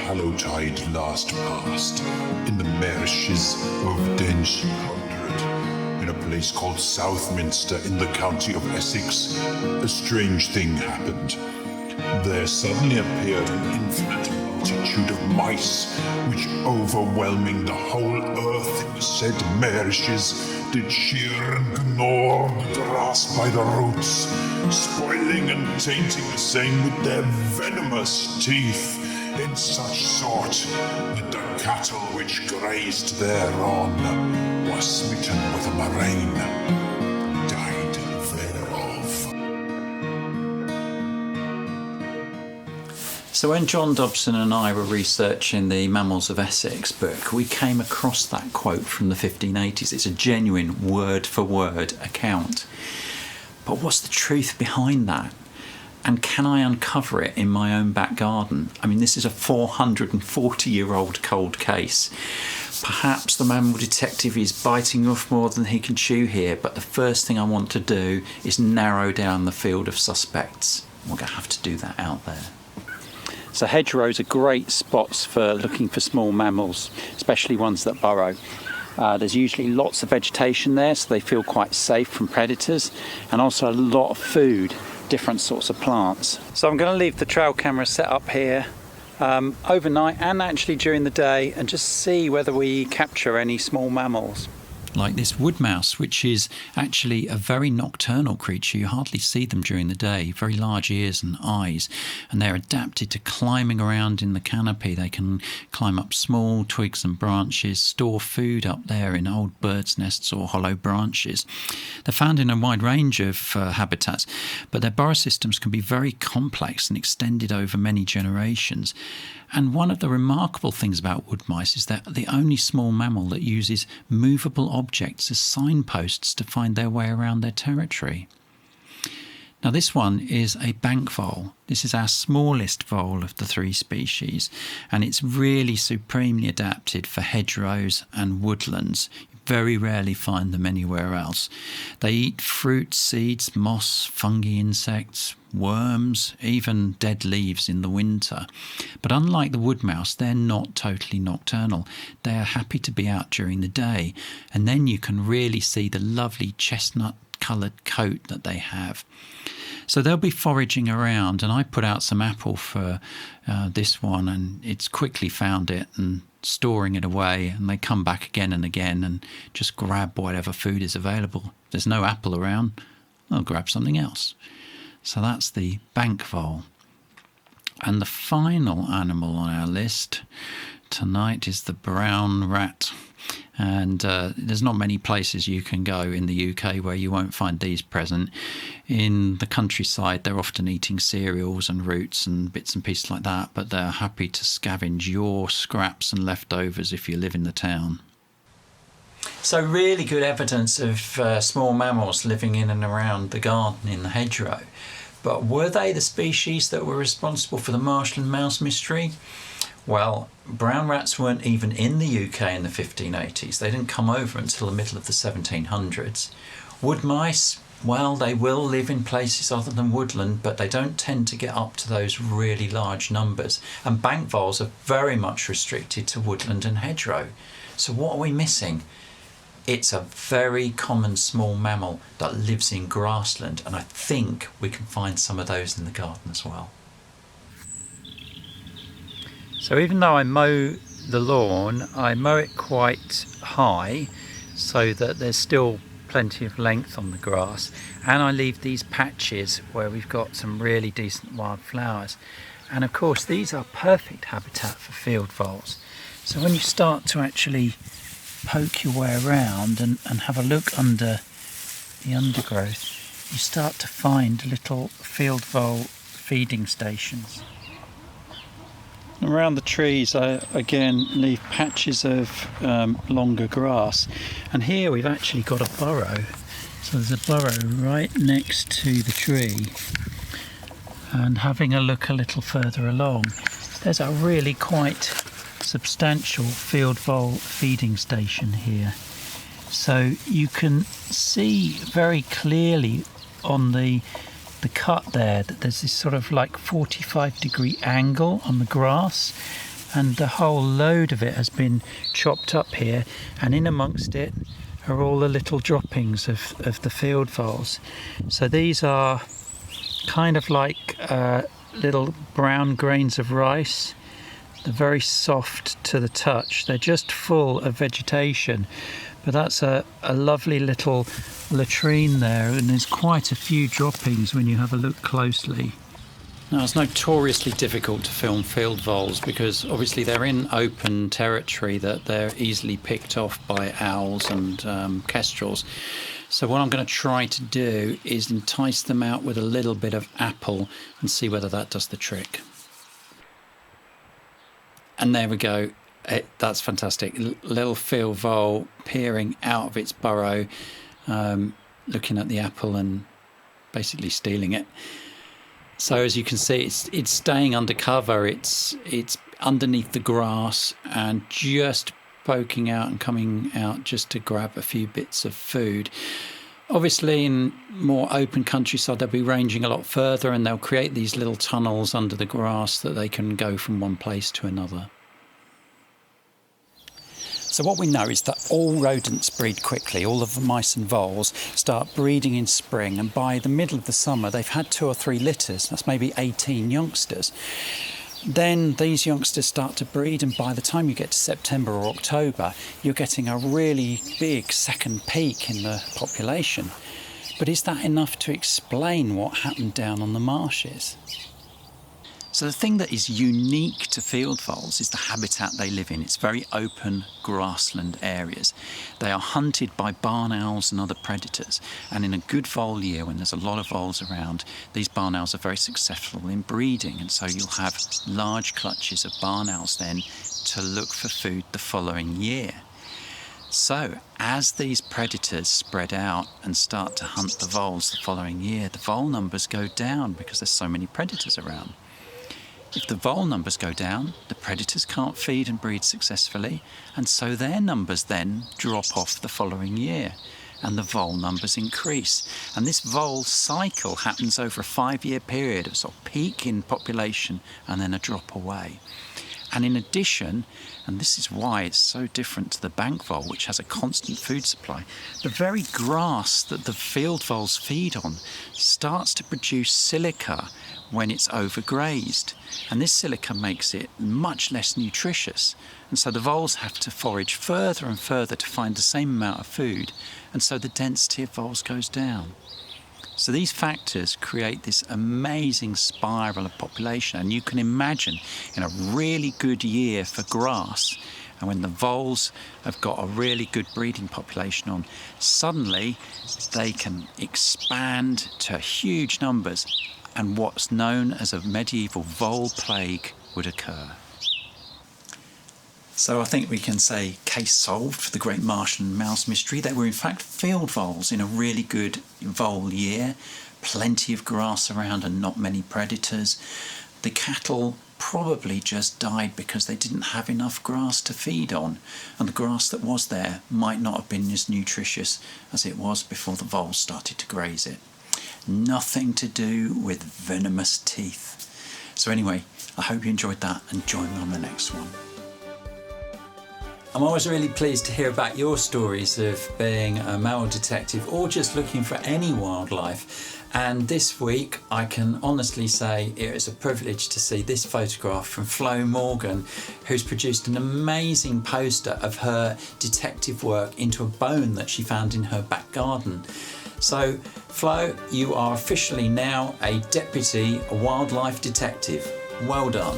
Hallowtide last passed, in the marshes of Densham Hundred, in a place called Southminster in the county of Essex, a strange thing happened. There suddenly appeared an infinite multitude of mice, which overwhelming the whole earth in the said marshes, did shear and gnaw the grass by the roots, spoiling and tainting the same with their venomous teeth, in such sort that the cattle which grazed thereon were smitten with a murrain, died thereof. So when John Dobson and I were researching the Mammals of Essex book, we came across that quote from the 1580s. It's a genuine word-for-word account. But what's the truth behind that? And can I uncover it in my own back garden? I mean, this is a 440-year-old cold case. Perhaps the mammal detective is biting off more than he can chew here, but the first thing I want to do is narrow down the field of suspects. We're going to have to do that out there. So hedgerows are great spots for looking for small mammals, especially ones that burrow. There's usually lots of vegetation there, so they feel quite safe from predators, and also a lot of food, different sorts of plants. So I'm going to leave the trail camera set up here overnight and actually during the day, and just see whether we capture any small mammals. Like this wood mouse, which is actually a very nocturnal creature. You hardly see them during the day. Very large ears and eyes, and they're adapted to climbing around in the canopy. They can climb up small twigs and branches, store food up there in old birds' nests or hollow branches. They're found in a wide range of habitats, but their burrow systems can be very complex and extended over many generations. And one of the remarkable things about wood mice is that they're the only small mammal that uses movable objects as signposts to find their way around their territory. Now this one is a bank vole. This is our smallest vole of the three species, and it's really supremely adapted for hedgerows and woodlands. Very rarely find them anywhere else. They eat fruit, seeds, moss, fungi, insects, worms, even dead leaves in the winter. But unlike the wood mouse, they're not totally nocturnal. They are happy to be out during the day, and then you can really see the lovely chestnut-coloured coat that they have. So they'll be foraging around, and I put out some apple for this one, and it's quickly found it and storing it away, and they come back again and again and just grab whatever food is available. If there's no apple around, they'll grab something else. So that's the bank vole. And the final animal on our list tonight is the brown rat. And there's not many places you can go in the UK where you won't find these present. In the countryside, they're often eating cereals and roots and bits and pieces like that, but they're happy to scavenge your scraps and leftovers if you live in the town. So really good evidence of small mammals living in and around the garden in the hedgerow. But were they the species that were responsible for the Marshland mouse mystery? Well, brown rats weren't even in the UK in the 1580s. They didn't come over until the middle of the 1700s. Wood mice, well, they will live in places other than woodland, but they don't tend to get up to those really large numbers. And bank voles are very much restricted to woodland and hedgerow. So what are we missing? It's a very common small mammal that lives in grassland, and I think we can find some of those in the garden as well. So even though I mow the lawn, I mow it quite high so that there's still plenty of length on the grass, and I leave these patches where we've got some really decent wildflowers. And of course these are perfect habitat for field voles. So when you start to actually poke your way around and have a look under the undergrowth, you start to find little field vole feeding stations. Around the trees I again leave patches of longer grass, and here we've actually got a burrow. So there's a burrow right next to the tree, and having a look a little further along, there's a really quite substantial field vole feeding station here. So you can see very clearly on the cut there that there's this sort of like 45-degree angle on the grass, and the whole load of it has been chopped up here, and in amongst it are all the little droppings of the field voles. So these are kind of like little brown grains of rice. They're very soft to the touch. They're just full of vegetation, but that's a lovely little latrine there, and there's quite a few droppings when you have a look closely. Now, it's notoriously difficult to film field voles because obviously they're in open territory that they're easily picked off by owls and kestrels. So what I'm going to try to do is entice them out with a little bit of apple and see whether that does the trick. And there we go. That's fantastic. Little field vole peering out of its burrow, looking at the apple and basically stealing it. So as you can see, it's staying under cover. It's underneath the grass and just poking out and coming out just to grab a few bits of food. Obviously, in more open countryside, they'll be ranging a lot further, and they'll create these little tunnels under the grass that they can go from one place to another. So what we know is that all rodents breed quickly. All of the mice and voles start breeding in spring, and by the middle of the summer they've had 2 or 3 litters. That's maybe 18 youngsters. Then these youngsters start to breed, and by the time you get to September or October, you're getting a really big second peak in the population. But is that enough to explain what happened down on the marshes? So the thing that is unique to field voles is the habitat they live in. It's very open grassland areas. They are hunted by barn owls and other predators, and in a good vole year, when there's a lot of voles around, these barn owls are very successful in breeding, and so you'll have large clutches of barn owls then to look for food the following year. So as these predators spread out and start to hunt the voles the following year, the vole numbers go down because there's so many predators around. If the vole numbers go down, the predators can't feed and breed successfully, and so their numbers then drop off the following year, and the vole numbers increase. And this vole cycle happens over a 5-year period of sort of peak in population and then a drop away. And in addition, and this is why it's so different to the bank vole, which has a constant food supply, the very grass that the field voles feed on starts to produce silica when it's overgrazed, and this silica makes it much less nutritious, and so the voles have to forage further and further to find the same amount of food, and so the density of voles goes down. So these factors create this amazing spiral of population, and you can imagine in a really good year for grass, and when the voles have got a really good breeding population on, suddenly they can expand to huge numbers, and what's known as a medieval vole plague would occur. So I think we can say case solved for the great Marshland mouse mystery. They were in fact field voles in a really good vole year, plenty of grass around and not many predators. The cattle probably just died because they didn't have enough grass to feed on, and the grass that was there might not have been as nutritious as it was before the voles started to graze it. Nothing to do with venomous teeth. So anyway, I hope you enjoyed that, and join me on the next one. I'm always really pleased to hear about your stories of being a mammal detective or just looking for any wildlife. And this week I can honestly say it is a privilege to see this photograph from Flo Morgan, who's produced an amazing poster of her detective work into a bone that she found in her back garden. So Flo, you are officially now a deputy wildlife detective. Well done.